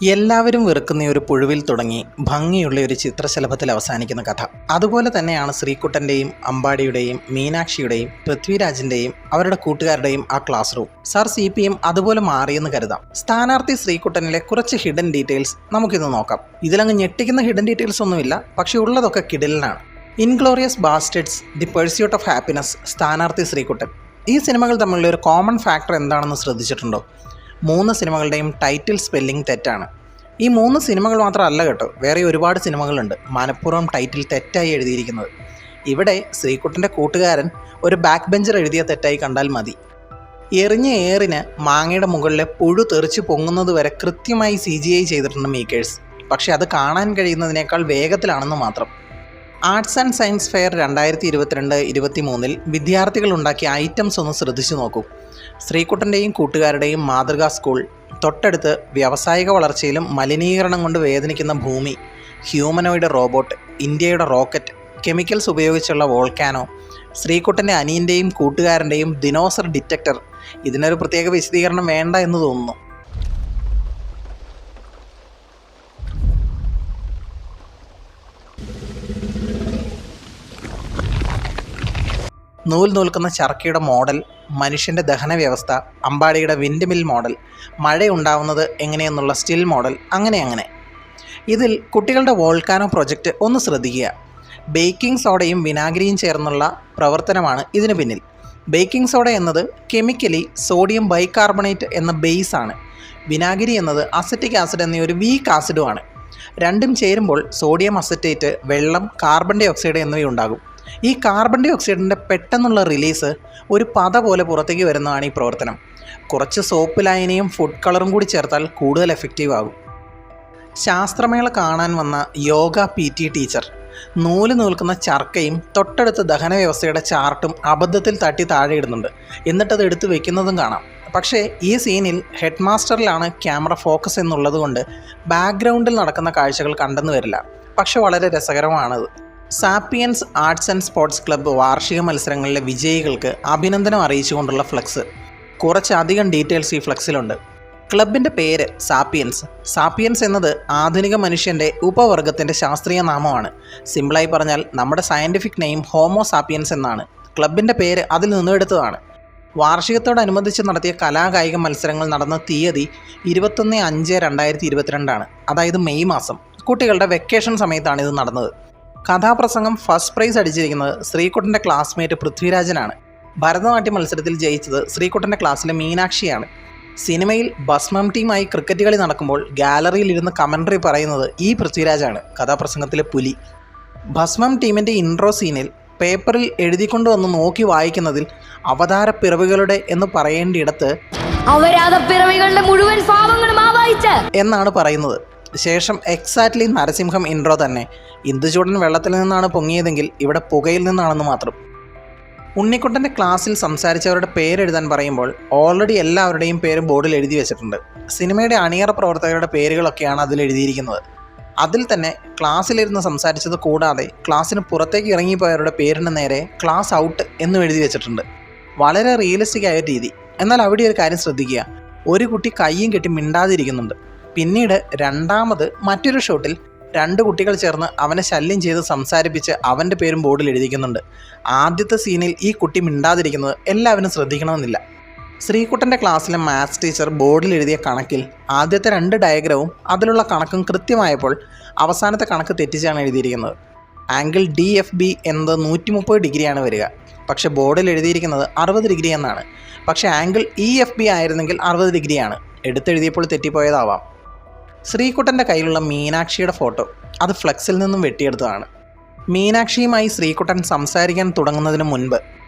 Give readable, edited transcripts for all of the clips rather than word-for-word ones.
എല്ലാവരും വെറുക്കുന്ന ഒരു പുഴുവിൽ തുടങ്ങി ഭംഗിയുള്ള ഒരു ചിത്രശലഭത്തിൽ അവസാനിക്കുന്ന കഥ. അതുപോലെ തന്നെയാണ് ശ്രീകുട്ടൻ്റെയും അമ്പാടിയുടെയും മീനാക്ഷിയുടെയും പൃഥ്വിരാജിൻ്റെയും അവരുടെ കൂട്ടുകാരുടെയും ആ ക്ലാസ് റൂം. സർ CPM അതുപോലെ മാറിയെന്ന് കരുതാം. സ്ഥാനാർത്ഥി ശ്രീകുട്ടനിലെ കുറച്ച് ഹിഡൻ ഡീറ്റെയിൽസ് നമുക്കിന്ന് നോക്കാം. ഇതിലങ്ങ് ഞെട്ടിക്കുന്ന ഹിഡൻ ഡീറ്റെയിൽസ് ഒന്നുമില്ല, പക്ഷേ ഉള്ളതൊക്കെ കിടിലനാണ്. Inglorious ബാസ്റ്റേഡ്സ്, the pursuit of happiness, സ്ഥാനാർത്ഥി ശ്രീകുട്ടൻ. ഈ സിനിമകൾ തമ്മിലുള്ള ഒരു കോമൺ ഫാക്ടർ എന്താണെന്ന് ശ്രദ്ധിച്ചിട്ടുണ്ടോ? 3 സിനിമകളുടെയും ടൈറ്റിൽ സ്പെല്ലിംഗ് തെറ്റാണ്. ഈ 3 സിനിമകൾ മാത്രമല്ല കേട്ടോ, വേറെ ഒരുപാട് സിനിമകളുണ്ട് മനഃപൂർവ്വം ടൈറ്റിൽ തെറ്റായി എഴുതിയിരിക്കുന്നത്. ഇവിടെ ശ്രീകുട്ടൻ്റെ കൂട്ടുകാരൻ ഒരു ബാക്ക് ബെഞ്ചർ എഴുതിയ തെറ്റായി കണ്ടാൽ മതി. എറിഞ്ഞ ഏറിന് മാങ്ങയുടെ മുകളിലെ പുഴു തെറിച്ച് പൊങ്ങുന്നത് വരെ കൃത്യമായി CGI ചെയ്തിട്ടുണ്ട് മേക്കേഴ്സ്. പക്ഷേ അത് കാണാൻ കഴിയുന്നതിനേക്കാൾ വേഗത്തിലാണെന്ന് മാത്രം. ആർട്സ് ആൻഡ് സയൻസ് ഫെയർ 2022-23 വിദ്യാർത്ഥികൾ ഉണ്ടാക്കിയ ഐറ്റംസ് ഒന്ന് ശ്രദ്ധിച്ചു നോക്കൂ. ശ്രീകുട്ടൻ്റെയും കൂട്ടുകാരുടെയും മാതൃകാ സ്കൂൾ, തൊട്ടടുത്ത് വ്യാവസായിക വളർച്ചയിലും മലിനീകരണം കൊണ്ട് വേദനിക്കുന്ന ഭൂമി, ഹ്യൂമനോയിഡ് റോബോട്ട്, ഇന്ത്യയുടെ റോക്കറ്റ്, കെമിക്കൽസ് ഉപയോഗിച്ചുള്ള വോൾക്കാനോ, ശ്രീകുട്ടൻ്റെ അനിയൻ്റെയും കൂട്ടുകാരൻ്റെയും ദിനോസർ ഡിറ്റക്ടർ. ഇതിനൊരു പ്രത്യേക വിശദീകരണം വേണ്ട എന്ന് തോന്നുന്നു. നൂൽ നൂൽക്കുന്ന ചർക്കയുടെ മോഡൽ, മനുഷ്യൻ്റെ ദഹന വ്യവസ്ഥ, അമ്പാടിയുടെ വിൻഡ് മിൽ മോഡൽ, മഴയുണ്ടാവുന്നത് എങ്ങനെയെന്നുള്ള സ്റ്റിൽ മോഡൽ, അങ്ങനെ. ഇതിൽ കുട്ടികളുടെ വോൾക്കാനോ പ്രൊജക്റ്റ് ഒന്ന് ശ്രദ്ധിക്കുക. ബേക്കിംഗ് സോഡയും വിനാഗിരിയും ചേർന്നുള്ള പ്രവർത്തനമാണ് ഇതിന് പിന്നിൽ. ബേക്കിംഗ് സോഡ എന്നത് കെമിക്കലി സോഡിയം ബൈകാർബണേറ്റ് എന്ന ബേസ് ആണ്. വിനാഗിരി എന്നത് അസറ്റിക് ആസിഡ് എന്ന ഒരു വീക്ക് ആസിഡുമാണ്. രണ്ടും ചേരുമ്പോൾ സോഡിയം അസറ്റേറ്റ്, വെള്ളം, കാർബൺ ഡൈ ഓക്സൈഡ് എന്നിവയുണ്ടാകും. ഈ കാർബൺ ഡൈ ഓക്സൈഡിൻ്റെ പെട്ടെന്നുള്ള റിലീസ് ഒരു പത പോലെ പുറത്തേക്ക് വരുന്നതാണ് ഈ പ്രവർത്തനം. കുറച്ച് സോപ്പ് ലായനിയും ഫുഡ് കളറും കൂടി ചേർത്താൽ കൂടുതൽ എഫക്റ്റീവ് ആകും. ശാസ്ത്രമേള കാണാൻ വന്ന യോഗ PT ടീച്ചർ നൂല് നൂൽക്കുന്ന ചർക്കയും തൊട്ടടുത്ത ദഹന വ്യവസ്ഥയുടെ ചാർട്ടും അബദ്ധത്തിൽ തട്ടി താഴെ ഇടുന്നുണ്ട്. എന്നിട്ടത് എടുത്ത് വെക്കുന്നതും കാണാം. പക്ഷേ ഈ സീനിൽ ഹെഡ് മാസ്റ്ററിലാണ് ക്യാമറ ഫോക്കസ് എന്നുള്ളത് കൊണ്ട് ബാക്ക്ഗ്രൗണ്ടിൽ നടക്കുന്ന കാഴ്ചകൾ കണ്ടെന്ന് വരില്ല. പക്ഷെ വളരെ രസകരമാണത്. Sapiens arts and sports club വാർഷിക മത്സരങ്ങളിലെ വിജയികൾക്ക് അഭിനന്ദനം അറിയിച്ചുകൊണ്ടുള്ള ഫ്ലെക്സ്. കുറച്ചധികം ഡീറ്റെയിൽസ് ഈ ഫ്ലെക്സിലുണ്ട്. ക്ലബിൻ്റെ പേര് സാപ്പിയൻസ്. സാപ്പിയൻസ് എന്നത് ആധുനിക മനുഷ്യൻ്റെ ഉപവർഗത്തിൻ്റെ ശാസ്ത്രീയ നാമമാണ്. സിമ്പിളായി പറഞ്ഞാൽ നമ്മുടെ സയൻറ്റിഫിക് നെയിം ഹോമോ സാപ്പിയൻസ് എന്നാണ്. ക്ലബിൻ്റെ പേര് അതിൽ നിന്നും എടുത്തതാണ്. വാർഷികത്തോടനുബന്ധിച്ച് നടത്തിയ കലാകായിക മത്സരങ്ങൾ നടന്ന തീയതി 21/5/2022, അതായത് മെയ് മാസം. കുട്ടികളുടെ വെക്കേഷൻ സമയത്താണ് ഇത് നടന്നത്. കഥാപ്രസംഗം ഫസ്റ്റ് പ്രൈസ് അടിച്ചിരിക്കുന്നത് ശ്രീകുട്ടൻ്റെ ക്ലാസ്മേറ്റ് പൃഥ്വിരാജനാണ്. ഭരതനാട്യ മത്സരത്തിൽ ജയിച്ചത് ശ്രീകുട്ടൻ്റെ ക്ലാസ്സിലെ മീനാക്ഷിയാണ്. സിനിമയിൽ ഭസ്മം ടീമായി ക്രിക്കറ്റ് കളി നടക്കുമ്പോൾ ഗാലറിയിൽ ഇരുന്ന് കമൻട്രി പറയുന്നത് ഈ പൃഥ്വിരാജാണ്, കഥാപ്രസംഗത്തിലെ പുലി. ഭസ്മം ടീമിൻ്റെ ഇൻട്രോ സീനിൽ പേപ്പറിൽ എഴുതിക്കൊണ്ടുവന്ന് നോക്കി വായിക്കുന്നതിൽ അവതാരപ്പിറവികളുടെ എന്ന് പറയേണ്ടിയിടത്ത് മുഴുവൻ എന്നാണ് പറയുന്നത്. ശേഷം എക്സാക്ട്ലി നരസിംഹം ഇൻട്രോ തന്നെ. ഇന്ദുചൂടൻ വെള്ളത്തിൽ നിന്നാണ് പൊങ്ങിയതെങ്കിൽ ഇവിടെ പുകയിൽ നിന്നാണെന്ന് മാത്രം. ഉണ്ണിക്കുട്ടൻ്റെ ക്ലാസ്സിൽ സംസാരിച്ചവരുടെ പേരെഴുതാൻ പറയുമ്പോൾ ഓൾറെഡി എല്ലാവരുടെയും പേര് ബോർഡിൽ എഴുതി വെച്ചിട്ടുണ്ട്. സിനിമയുടെ അണിയറ പ്രവർത്തകരുടെ പേരുകളൊക്കെയാണ് അതിൽ എഴുതിയിരിക്കുന്നത്. അതിൽ തന്നെ ക്ലാസ്സിലിരുന്ന് സംസാരിച്ചത് കൂടാതെ ക്ലാസ്സിന് പുറത്തേക്ക് ഇറങ്ങിപ്പോയവരുടെ പേരിന് നേരെ ക്ലാസ് ഔട്ട് എന്നും എഴുതി വെച്ചിട്ടുണ്ട്. വളരെ റിയലിസ്റ്റിക് ആയ രീതി. എന്നാൽ അവിടെ ഒരു കാര്യം ശ്രദ്ധിക്കുക, ഒരു കുട്ടി കയ്യും കെട്ടി മിണ്ടാതിരിക്കുന്നുണ്ട്. പിന്നീട് രണ്ടാമത് മറ്റൊരു ഷോട്ടിൽ 2 കുട്ടികൾ ചേർന്ന് അവനെ ശല്യം ചെയ്ത് സംസാരിപ്പിച്ച് അവൻ്റെ പേരും ബോർഡിൽ എഴുതിക്കുന്നുണ്ട്. ആദ്യത്തെ സീനിൽ ഈ കുട്ടി മിണ്ടാതിരിക്കുന്നത് എല്ലാവരും ശ്രദ്ധിക്കണമെന്നില്ല. ശ്രീകുട്ടൻ്റെ ക്ലാസ്സിലെ മാത്സ് ടീച്ചർ ബോർഡിൽ എഴുതിയ കണക്കിൽ ആദ്യത്തെ 2 ഡയഗ്രവും അതിലുള്ള കണക്കും കൃത്യമായപ്പോൾ അവസാനത്തെ കണക്ക് തെറ്റിച്ചാണ് എഴുതിയിരിക്കുന്നത്. ആംഗിൾ DFB എന്നത് 130 ഡിഗ്രിയാണ് വരിക. പക്ഷേ ബോർഡിൽ എഴുതിയിരിക്കുന്നത് 60 ഡിഗ്രി എന്നാണ്. പക്ഷേ ആംഗിൾ EFB ആയിരുന്നെങ്കിൽ 60 ഡിഗ്രിയാണ്. എടുത്തെഴുതിയപ്പോൾ തെറ്റിപ്പോയതാവാം. ശ്രീകുട്ടൻ്റെ കയ്യിലുള്ള മീനാക്ഷിയുടെ ഫോട്ടോ അത് ഫ്ലെക്സിൽ നിന്നും വെട്ടിയെടുത്തതാണ്. മീനാക്ഷിയുമായി ശ്രീകുട്ടൻ സംസാരിക്കാൻ തുടങ്ങുന്നതിന് മുൻപ്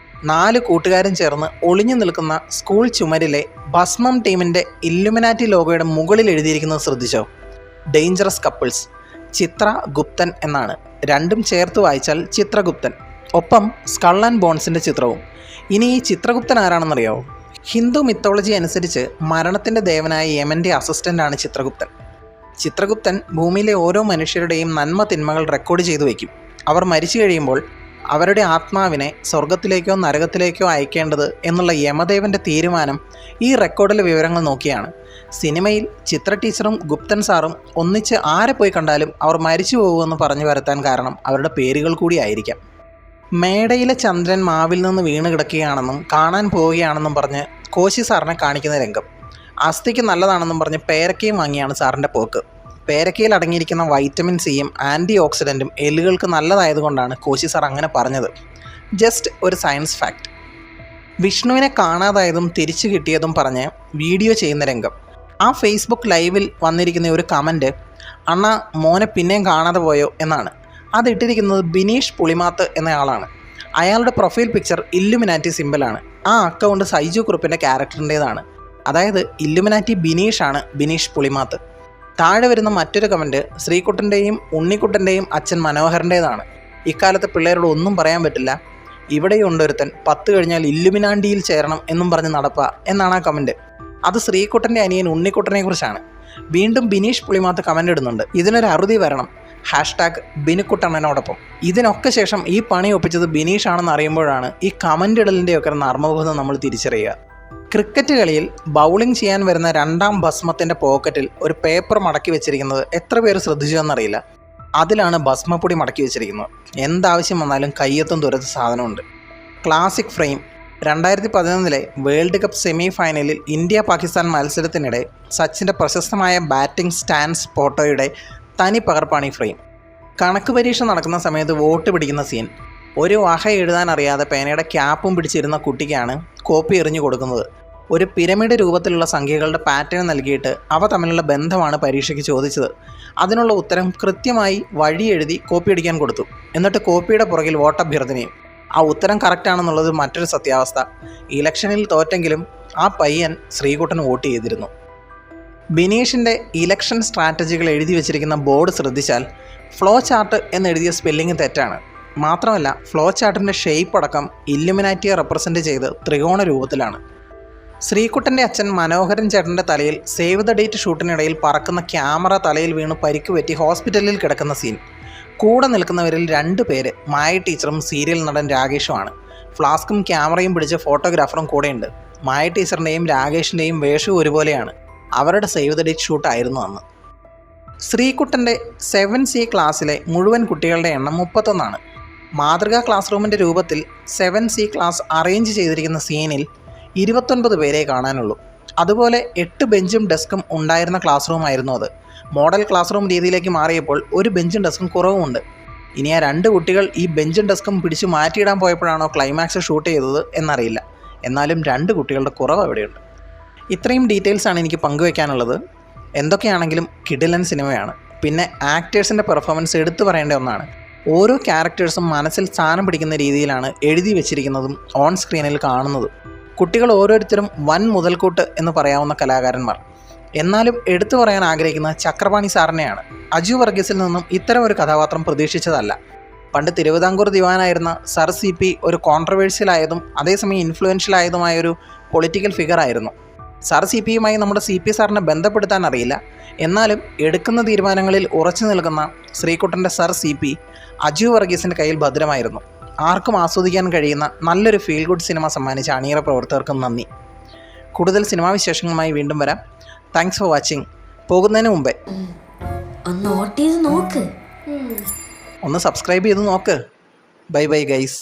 4 കൂട്ടുകാരും ചേർന്ന് ഒളിഞ്ഞു നിൽക്കുന്ന സ്കൂൾ ചുമരിലെ ഭസ്മം ടീമിൻ്റെ ഇല്ലുമിനാറ്റി ലോഗോയുടെ മുകളിൽ എഴുതിയിരിക്കുന്നത് ശ്രദ്ധിച്ചോ? ഡേഞ്ചറസ് കപ്പിൾസ്, ചിത്ര ഗുപ്തൻ എന്നാണ്. രണ്ടും ചേർത്ത് വായിച്ചാൽ ചിത്രഗുപ്തൻ. ഒപ്പം സ്കൾ ആൻഡ് ബോൺസിൻ്റെ ചിത്രവും. ഇനി ഈ ചിത്രഗുപ്തൻ ആരാണെന്നറിയാവോ? ഹിന്ദു മിത്തോളജി അനുസരിച്ച് മരണത്തിൻ്റെ ദേവനായ യമൻ്റെ അസിസ്റ്റൻ്റാണ് ചിത്രഗുപ്തൻ. ചിത്രഗുപ്തൻ ഭൂമിയിലെ ഓരോ മനുഷ്യരുടെയും നന്മ തിന്മകൾ റെക്കോർഡ് ചെയ്തു വയ്ക്കും. അവർ മരിച്ചു കഴിയുമ്പോൾ അവരുടെ ആത്മാവിനെ സ്വർഗത്തിലേക്കോ നരകത്തിലേക്കോ അയക്കേണ്ടത് എന്നുള്ള യമദേവൻ്റെ തീരുമാനം ഈ റെക്കോർഡിലെ വിവരങ്ങൾ നോക്കിയാണ്. സിനിമയിൽ ചിത്ര ടീച്ചറും ഗുപ്തൻ സാറും ഒന്നിച്ച് ആരെ പോയി കണ്ടാലും അവർ മരിച്ചു പോകുമെന്ന് പറഞ്ഞു വരുത്താൻ കാരണം അവരുടെ പേരുകൾ കൂടി ആയിരിക്കാം. മേടയിലെ ചന്ദ്രൻ മാവിൽ നിന്ന് വീണ് കിടക്കുകയാണെന്നും കാണാൻ പോവുകയാണെന്നും പറഞ്ഞ് കോശി സാറിനെ കാണിക്കുന്ന രംഗം. അസ്ഥിക്ക് നല്ലതാണെന്നും പറഞ്ഞ് പേരക്കയും വാങ്ങിയാണ് സാറിൻ്റെ പോക്ക്. പേരക്കയിൽ അടങ്ങിയിരിക്കുന്ന വൈറ്റമിൻ സിയും ആൻറ്റി ഓക്സിഡൻറ്റും എല്ലുകൾക്ക് നല്ലതായതുകൊണ്ടാണ് കോശി സാർ അങ്ങനെ പറഞ്ഞത്. ജസ്റ്റ് ഒരു സയൻസ് ഫാക്റ്റ്. വിഷ്ണുവിനെ കാണാതായതും തിരിച്ചു കിട്ടിയതും പറഞ്ഞ് വീഡിയോ ചെയ്യുന്ന രംഗം. ആ ഫേസ്ബുക്ക് ലൈവിൽ വന്നിരിക്കുന്ന ഒരു കമൻറ്റ്, അണ്ണാ മോനെ പിന്നെയും കാണാതെ പോയോ എന്നാണ്. അതിട്ടിരിക്കുന്നത് ബിനീഷ് പുളിമാത്ത് എന്നയാളാണ്. അയാളുടെ പ്രൊഫൈൽ പിക്ചർ ഇല്ലുമിനാറ്റി സിമ്പിളാണ്. ആ അക്കൗണ്ട് സൈജു കുറുപ്പിൻ്റെ ക്യാരക്ടറിൻ്റേതാണ്. അതായത് ഇല്ലുമിനാറ്റി ബിനീഷാണ് ബിനീഷ് പുളിമാത്ത്. താഴെ വരുന്ന മറ്റൊരു കമൻറ്റ് ശ്രീകുട്ടൻ്റെയും ഉണ്ണിക്കുട്ടൻ്റെയും അച്ഛൻ മനോഹരൻ്റേതാണ്. ഇക്കാലത്ത് പിള്ളേരോട് ഒന്നും പറയാൻ പറ്റില്ല. ഇവിടെയുണ്ടൊരുത്തൻ 10 കഴിഞ്ഞാൽ ഇല്ലുമിനാണ്ടിയിൽ ചേരണം എന്നും പറഞ്ഞ് നടപ്പ എന്നാണ് ആ കമൻറ്റ്. അത് ശ്രീകുട്ടൻ്റെ അനിയൻ ഉണ്ണിക്കുട്ടനെ കുറിച്ചാണ്. വീണ്ടും ബിനീഷ് പുളിമാത്ത് കമൻ്റ് ഇടുന്നുണ്ട്, ഇതിനൊരു അറുതി വരണം, #ബിനുക്കുട്ടണ്ണനോടൊപ്പം. ഇതിനൊക്കെ ശേഷം ഈ പണി ഒപ്പിച്ചത് ബിനീഷ് ആണെന്ന് അറിയുമ്പോഴാണ് ഈ കമൻ്റ് ഇടലിൻ്റെയൊക്കെ നർമ്മബോധം നമ്മൾ തിരിച്ചറിയുക. ക്രിക്കറ്റ് കളിയിൽ ബൗളിംഗ് ചെയ്യാൻ വരുന്ന രണ്ടാം ഭസ്മത്തിൻ്റെ പോക്കറ്റിൽ ഒരു പേപ്പർ മടക്കി വെച്ചിരിക്കുന്നത് എത്ര പേര് ശ്രദ്ധിച്ചു എന്നറിയില്ല. അതിലാണ് ഭസ്മപ്പൊടി മടക്കി വെച്ചിരിക്കുന്നത്. എന്താവശ്യം വന്നാലും കയ്യെത്തും ദൂരത്ത് സാധനമുണ്ട്. Classic frame. 2011 world cup semi ഫൈനലിൽ ഇന്ത്യ പാകിസ്ഥാൻ മത്സരത്തിനിടെ സച്ചിൻ്റെ പ്രശസ്തമായ ബാറ്റിംഗ് സ്റ്റാൻസ് ഫോട്ടോയുടെ തനി പകർപ്പാണ് ഈ ഫ്രെയിം. കണക്ക് പരീക്ഷ നടക്കുന്ന സമയത്ത് വോട്ട് പിടിക്കുന്ന സീൻ. ഒരു വഹ എഴുതാൻ അറിയാതെ പേനയുടെ ക്യാപ്പും പിടിച്ചിരുന്ന കുട്ടിക്കാണ് കോപ്പി എറിഞ്ഞു കൊടുക്കുന്നത്. ഒരു പിരമിഡ് രൂപത്തിലുള്ള സംഖ്യകളുടെ പാറ്റേൺ നൽകിയിട്ട് അവ തമ്മിലുള്ള ബന്ധമാണ് പരീക്ഷയ്ക്ക് ചോദിച്ചത്. അതിനുള്ള ഉത്തരം കൃത്യമായി വഴി എഴുതി കോപ്പി അടിക്കാൻ കൊടുത്തു. എന്നിട്ട് കോപ്പിയുടെ പുറകിൽ വോട്ടഭ്യർത്ഥനയും. ആ ഉത്തരം കറക്റ്റാണെന്നുള്ളത് മറ്റൊരു സത്യാവസ്ഥ. ഇലക്ഷനിൽ തോറ്റെങ്കിലും ആ പയ്യൻ ശ്രീകുട്ടൻ വോട്ട് ചെയ്തിരുന്നു. ബിനീഷിൻ്റെ ഇലക്ഷൻ സ്ട്രാറ്റജികൾ എഴുതി വച്ചിരിക്കുന്ന ബോർഡ് ശ്രദ്ധിച്ചാൽ ഫ്ലോ ചാർട്ട് എന്നെഴുതിയ സ്പെല്ലിംഗ് തെറ്റാണ്. മാത്രമല്ല ഫ്ലോ ചാർട്ടിൻ്റെ ഷേപ്പ് അടക്കം ഇല്ലുമിനാറ്റിയെ റെപ്രസെൻറ്റ് ചെയ്ത് ത്രികോണ രൂപത്തിലാണ്. ശ്രീകുട്ടൻ്റെ അച്ഛൻ മനോഹരൻ ചേട്ടൻ്റെ തലയിൽ സേവ് ദ ഡേറ്റ് ഷൂട്ടിനിടയിൽ പറക്കുന്ന ക്യാമറ തലയിൽ വീണ് പരിക്ക് പറ്റി ഹോസ്പിറ്റലിൽ കിടക്കുന്ന സീൻ. കൂടെ നിൽക്കുന്നവരിൽ 2 പേര് മായ ടീച്ചറും സീരിയൽ നടൻ രാകേഷുമാണ്. ഫ്ലാസ്കും ക്യാമറയും പിടിച്ച ഫോട്ടോഗ്രാഫറും കൂടെയുണ്ട്. മായ ടീച്ചറിൻ്റെയും രാകേഷിൻ്റെയും വേഷവും ഒരുപോലെയാണ്. അവരുടെ സേവ് ദ ഡേറ്റ് ഷൂട്ടായിരുന്നു അന്ന്. ശ്രീകുട്ടൻ്റെ 7C ക്ലാസ്സിലെ മുഴുവൻ കുട്ടികളുടെ എണ്ണം 31. മാതൃകാ ക്ലാസ് റൂമിൻ്റെ രൂപത്തിൽ 7C ക്ലാസ് അറേഞ്ച് ചെയ്തിരിക്കുന്ന സീനിൽ 29 പേരെ കാണാനുള്ളൂ. അതുപോലെ 8 ബെഞ്ചും ഡെസ്കും ഉണ്ടായിരുന്ന ക്ലാസ് റൂമായിരുന്നു അത്. മോഡൽ ക്ലാസ് റൂം രീതിയിലേക്ക് മാറിയപ്പോൾ ഒരു ബെഞ്ചും ഡെസ്കും കുറവുമുണ്ട്. ഇനി ആ 2 കുട്ടികൾ ഈ ബെഞ്ചും ഡെസ്കും പിടിച്ച് മാറ്റിയിടാൻ പോയപ്പോഴാണോ ക്ലൈമാക്സ് ഷൂട്ട് ചെയ്തത് എന്നറിയില്ല. എന്നാലും 2 കുട്ടികളുടെ കുറവ് അവിടെയുണ്ട്. ഇത്രയും ഡീറ്റെയിൽസാണ് എനിക്ക് പങ്കുവയ്ക്കാനുള്ളത്. എന്തൊക്കെയാണെങ്കിലും കിടിലൻ സിനിമയാണ്. പിന്നെ ആക്ടേഴ്സിൻ്റെ പെർഫോമൻസ് എടുത്തു പറയേണ്ട ഒന്നാണ്. ഓരോ ക്യാരക്ടേഴ്സും മനസ്സിൽ സ്ഥാനം പിടിക്കുന്ന രീതിയിലാണ് എഴുതി വെച്ചിരിക്കുന്നതും ഓൺ സ്ക്രീനിൽ കാണുന്നതും. കുട്ടികൾ ഓരോരുത്തരും വൻ മുതൽക്കൂട്ട് എന്ന് പറയാവുന്ന കലാകാരന്മാർ. എന്നാലും എടുത്തു പറയാൻ ആഗ്രഹിക്കുന്ന ചക്രപാണി സാറിനെയാണ്. അജു വർഗീസിൽ നിന്നും ഇത്തരം ഒരു കഥാപാത്രം പ്രതീക്ഷിച്ചതല്ല. പണ്ട് തിരുവിതാംകൂർ ദിവാനായിരുന്ന സർ CP ഒരു കോൺട്രവേഴ്സ്യലായതും അതേസമയം ഇൻഫ്ലുവൻഷ്യലായതുമായൊരു പൊളിറ്റിക്കൽ ഫിഗറായിരുന്നു. സർ CPയുമായി നമ്മുടെ CP സാറിനെ ബന്ധപ്പെടുത്താൻ അറിയില്ല. എന്നാലും എടുക്കുന്ന തീരുമാനങ്ങളിൽ ഉറച്ചു നിൽക്കുന്ന ശ്രീകുട്ടൻ്റെ സർ CP അജു വർഗീസിൻ്റെ കയ്യിൽ ഭദ്രമായിരുന്നു. ആർക്കും ആസ്വദിക്കാൻ കഴിയുന്ന നല്ലൊരു ഫീൽ ഗുഡ് സിനിമ സമ്മാനിച്ച അണിയറ പ്രവർത്തകർക്കും നന്ദി. കൂടുതൽ സിനിമാ വിശേഷങ്ങളുമായി വീണ്ടും വരാം. Thanks for watching. പോകുന്നതിന് മുമ്പേ ഒന്ന് സബ്സ്ക്രൈബ് ചെയ്ത് നോക്ക്. Bye bye guys.